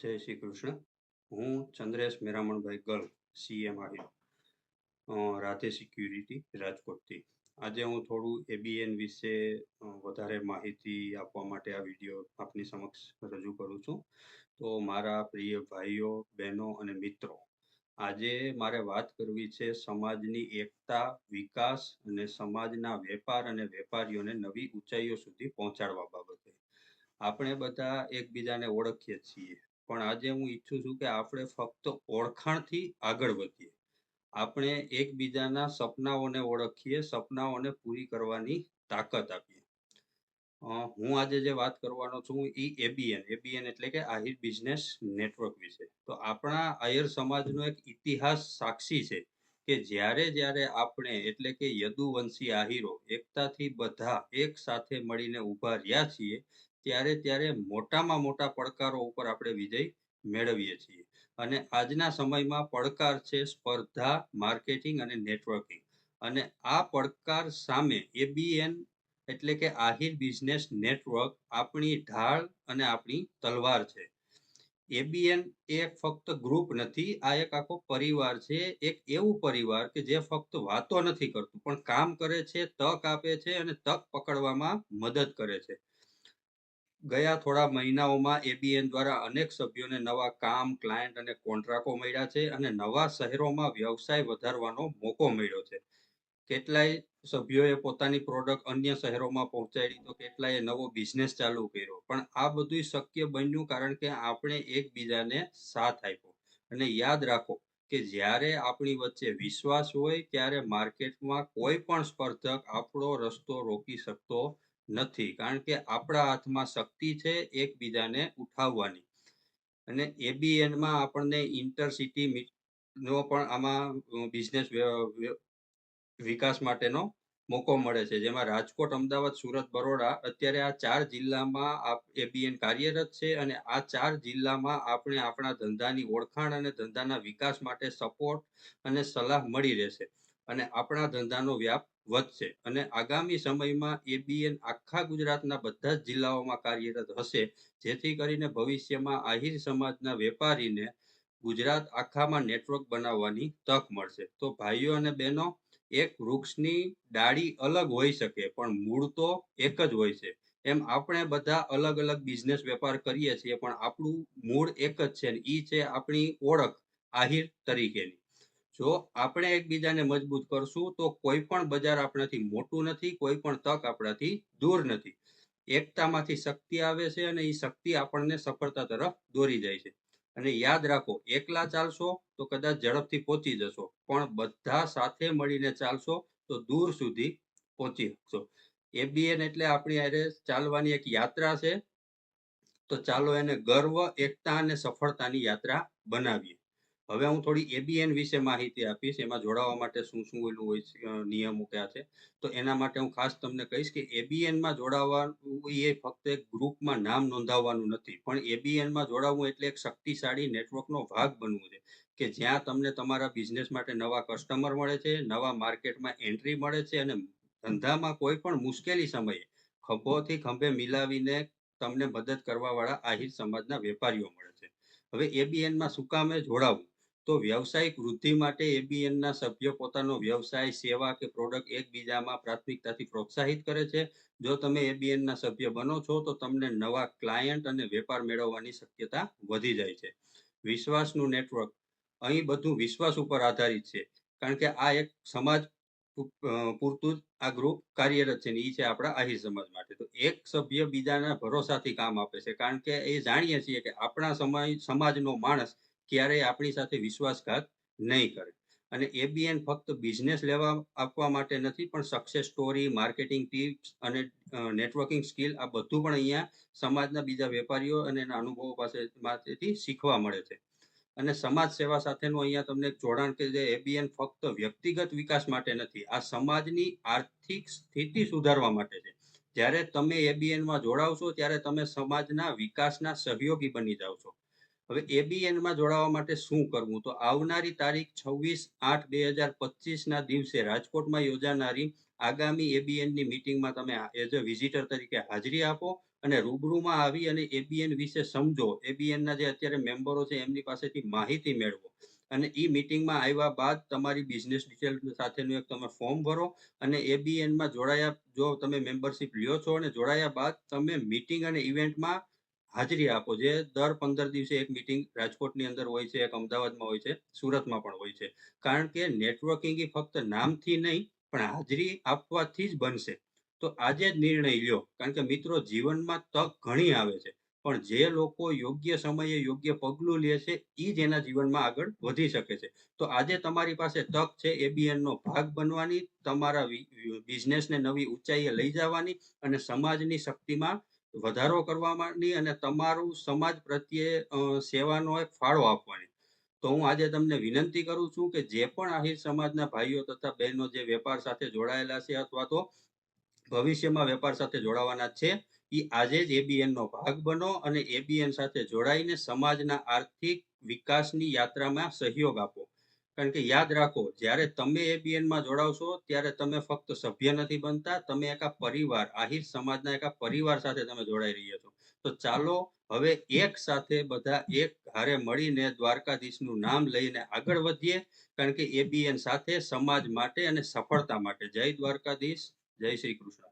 જય શ્રી કૃષ્ણ. હું Chandresh Meramanbhai girl, CM Ahir, Radhe security, રાજકોટથી. આજે હું થોડું એબીએન વિશે વધારે માહિતી આપવા માટે આ વિડીયો આપની સમક્ષ રજૂ કરું છું. તો મારા પ્રિય ભાઈઓ, બહેનો અને મિત્રો, આજે મારે વાત કરવી છે સમાજની એકતા, વિકાસ અને સમાજના વેપાર અને વેપારીઓને નવી ઊંચાઈઓ સુધી પહોંચાડવા બાબતે. આપણે બધા એકબીજાને ઓળખીએ છીએ, પણ આજે હું ઈચ્છું છું કે આપણે ફક્ત ઓળખાણથી આગળ વધીએ. આપણે એકબીજાના સપનાઓને ઓળખીએ, સપનાઓને પૂરી કરવાની તાકાત આપીએ. હું આજે જે વાત કરવાનો છું એ એબીએન એટલે કે આહિર બિઝનેસ નેટવર્ક વિશે. તો આપણા આહિર સમાજનો એક ઇતિહાસ સાક્ષી છે કે જ્યારે જ્યારે આપણે એટલે કે યદુવંશી આહિરો એકતાથી બધા એક સાથે મળીને ઊભા રહ્યા છીએ, ત્યારે ત્યારે મોટામાં મોટા પડકારો ઉપર આપણે વિજય મેળવીએ છીએ. અને આજના સમયમાં પડકાર છે સ્પર્ધા, માર્કેટિંગ અને નેટવર્કિંગ. અને આ પડકાર સામે એબીએન એટલે કે આહિર બિઝનેસ નેટવર્ક આપણી ઢાળ અને આપણી તલવાર છે. એબીએન એ ફક્ત ગ્રુપ નથી, આ એક આખો પરિવાર છે. એક એવું પરિવાર કે જે ફક્ત વાતો નથી કરતું, પણ કામ કરે છે, તક આપે છે અને તક પકડવામાં મદદ કરે છે. ગયા થોડા મહિનાઓમાં એબીએન દ્વારા અનેક સભ્યોને નવા કામ, ક્લાયન્ટ અને કોન્ટ્રાક્ટો મળ્યા છે અને નવા શહેરોમાં વ્યવસાય વધારવાનો મોકો મળ્યો છે. કેટલાય સભ્યોએ પોતાની પ્રોડક્ટ અન્ય શહેરોમાં પહોંચાડી, તો કેટલાય નવો બિઝનેસ ચાલુ કર્યો. પણ આ બધું શક્ય બન્યું કારણ કે આપણે એકબીજાને સાથ આપ્યો. અને યાદ રાખો કે જ્યારે આપણી વચ્ચે વિશ્વાસ હોય ત્યારે માર્કેટમાં કોઈ પણ સ્પર્ધક આપણો રસ્તો રોકી શકતો નથી, કારણ કે આપણા હાથમાં શક્તિ છે એકબીજાને ઉઠાવવાની. અને એબીએનમાં આપણને ઇન્ટરસિટી નો પણ આમાં બિઝનેસ વિકાસ માટેનો મોકો મળે છે, જેમાં રાજકોટ, અમદાવાદ, સુરત, બરોડા, અત્યારે આ 4 જિલ્લામાં એબીએન કાર્યરત છે. અને આ 4 જિલ્લામાં આપણે આપણા ધંધાની ઓળખાણ અને ધંધાના વિકાસ માટે સપોર્ટ અને સલાહ મળી રહેશે. અને આપણા ધંધાનો વ્યાપ વધશે. અને આગામી સમયમાં એબીએન આખા ગુજરાતના બધા જ જિલ્લાઓમાં કાર્યરત હશે, જેથી કરીને ભવિષ્યમાં આહિર સમાજના વેપારીને ગુજરાત આખામાં નેટવર્ક બનાવવાની તક મળશે. તો ભાઈઓ અને બહેનો, એક વૃક્ષની ડાળી અલગ હોઈ શકે પણ મૂળ તો એક જ હોય છે. એમ આપણે બધા અલગ અલગ બિઝનેસ વેપાર કરીએ છીએ, પણ આપણું મૂળ એક જ છે, એ છે આપણી ઓળખ આહિર તરીકેની. જો આપણે એકબીજાને મજબૂત કરશું તો કોઈ પણ બજાર આપણાથી મોટું નથી, કોઈ પણ તક આપણાથી દૂર નથી. એકતામાંથી શક્તિ આવે છે અને એ શક્તિ આપણને સફળતા તરફ દોરી જાય છે. અને યાદ રાખો, એકલા ચાલશો તો કદાચ ઝડપથી પહોંચી જશો, પણ બધા સાથે મળીને ચાલશો તો દૂર સુધી પહોંચી શકશો. એબીએન એટલે આપણી હારે ચાલવાની એક યાત્રા છે. તો ચાલો એને ગર્વ, એકતા અને સફળતાની યાત્રા બનાવીએ. હવે હું થોડી એબીએન વિશે માહિતી આપીશ, એમાં જોડાવા માટે શું શું એલું હોય છે, નિયમો કયા છે. તો એના માટે હું ખાસ તમને કહીશ કે એબીએનમાં જોડાવાનું એ ફક્ત એક ગ્રુપમાં નામ નોંધાવવાનું નથી, પણ એબીએનમાં જોડાવવું એટલે એક શક્તિશાળી નેટવર્કનો ભાગ બનવું છે, કે જ્યાં તમને તમારા બિઝનેસ માટે નવા કસ્ટમર મળે છે, નવા માર્કેટમાં એન્ટ્રી મળે છે અને ધંધામાં કોઈ પણ મુશ્કેલી સમયે ખભોથી ખંભે મિલાવીને તમને મદદ કરવા વાળા આહિર સમાજના વેપારીઓ મળે છે. હવે એબીએનમાં શું કામે જોડાવવું? તો વ્યવસાયિક વૃદ્ધિ માટે એબીએનના સભ્યો પોતાનો વ્યવસાય, સેવા કે પ્રોડક્ટ એકબીજામાં પ્રાથમિકતાથી પ્રોત્સાહિત કરે છે. જો તમે એબીએનના સભ્ય બનો છો તો તમને નવા ક્લાયન્ટ અને વેપાર મેળવવાની શક્યતા વધી જાય છે. વિશ્વાસનું નેટવર્ક, અહીં બધું વિશ્વાસ ઉપર આધારિત છે, કારણ કે આ એક સમાજ પૂરતું જ આ ગ્રુપ કાર્યરત છે ને એ છે આપણા આહિર સમાજ માટે. તો એક સભ્ય બીજાના ભરોસાથી કામ આપે છે, કારણ કે એ જાણીએ છીએ કે આપણા સમાજનો માણસ ક્યારેય આપણી સાથે વિશ્વાસઘાત નહીં કરે. અને એબીએન ફક્ત બિઝનેસ લેવા આપવા માટે નથી, પણ સક્સેસ સ્ટોરી, માર્કેટિંગ ટિપ્સ અને નેટવર્કિંગ સ્કિલ, આ બધું પણ અહીંયા સમાજના બીજા વેપારીઓ અને એના અનુભવો પાસેથી શીખવા મળે છે. અને સમાજ સેવા સાથેનું અહીંયા તમને જોડાણ કે જે એબીએન ફક્ત વ્યક્તિગત વિકાસ માટે નથી, આ સમાજની આર્થિક સ્થિતિ સુધારવા માટે છે. જ્યારે તમે એબીએનમાં જોડાવશો ત્યારે તમે સમાજના વિકાસના સહયોગી બની જાવ છો. હવે એબીએનમાં જોડાવા માટે શું કરવું? તો આવનારી તારીખ 26/8/2025 ના દિવસે રાજકોટમાં યોજાનારી આગામી એબીએનની મીટિંગમાં તમે એઝ અ વિઝિટર તરીકે હાજરી આપો અને રૂબરૂમાં આવી અને એબીએન વિશે સમજો. એબીએનના જે અત્યારે મેમ્બરો છે એમની પાસેથી માહિતી મેળવો. અને ઈ મીટિંગમાં આવ્યા બાદ તમારી બિઝનેસ ડિટેલ સાથેનું એક તમે ફોર્મ ભરો અને એબીએનમાં જોડાયા જો તમે મેમ્બરશિપ લ્યો છો અને જોડાયા બાદ તમે મીટિંગ અને ઇવેન્ટમાં હાજરી આપો. જે દર 15 દિવસે એક મીટિંગ રાજકોટની અંદર હોય છે, એક અમદાવાદમાં હોય છે, સુરતમાં પણ હોય છે. કારણ કે નેટવર્કિંગ એ ફક્ત નામથી નહીં પણ હાજરી આપવાથી જ બનશે. તો આજે જ નિર્ણય લ્યો. કારણ કે મિત્રો જીવનમાં તક ઘણી આવે છે. પણ જે લોકો યોગ્ય સમયે યોગ્ય પગલું લે છે એ જ એના જીવનમાં આગળ વધી શકે છે. તો આજે તમારી પાસે તક છે એબીએનનો ભાગ બનવાની, તમારા બિઝનેસને નવી ઊંચાઈએ લઈ જવાની અને સમાજની શક્તિમાં વધારો કરવાની અને તમારું સમાજ પ્રત્યે સેવાનો એક ફાળો આપવાની. તો હું આજે તમને વિનંતી કરું છું કે જે પણ આહિર સમાજના ભાઈઓ તથા બહેનો જે વેપાર સાથે જોડાયેલા છે અથવા તો ભવિષ્યમાં વેપાર સાથે જોડાવાના છે, એ આજે જ એબીએનનો ભાગ બનો અને એબીએન સાથે જોડાઈને સમાજના આર્થિક વિકાસની યાત્રામાં સહયોગ આપો. કારણ કે યાદ રાખો, જ્યારે તમે એબીએનમાં જોડાવશો ત્યારે તમે ફક્ત સભ્ય નથી બનતા, તમે એક આ પરિવાર, આહિર સમાજના એક આ પરિવાર સાથે તમે જોડાઈ રહ્યા છો. તો ચાલો હવે એક સાથે બધા એક હારે મળીને દ્વારકાધીશનું નામ લઈને આગળ વધીએ. કારણ કે એબીએન સાથે સમાજ માટે અને સફળતા માટે. જય દ્વારકાધીશ, જય શ્રી કૃષ્ણ.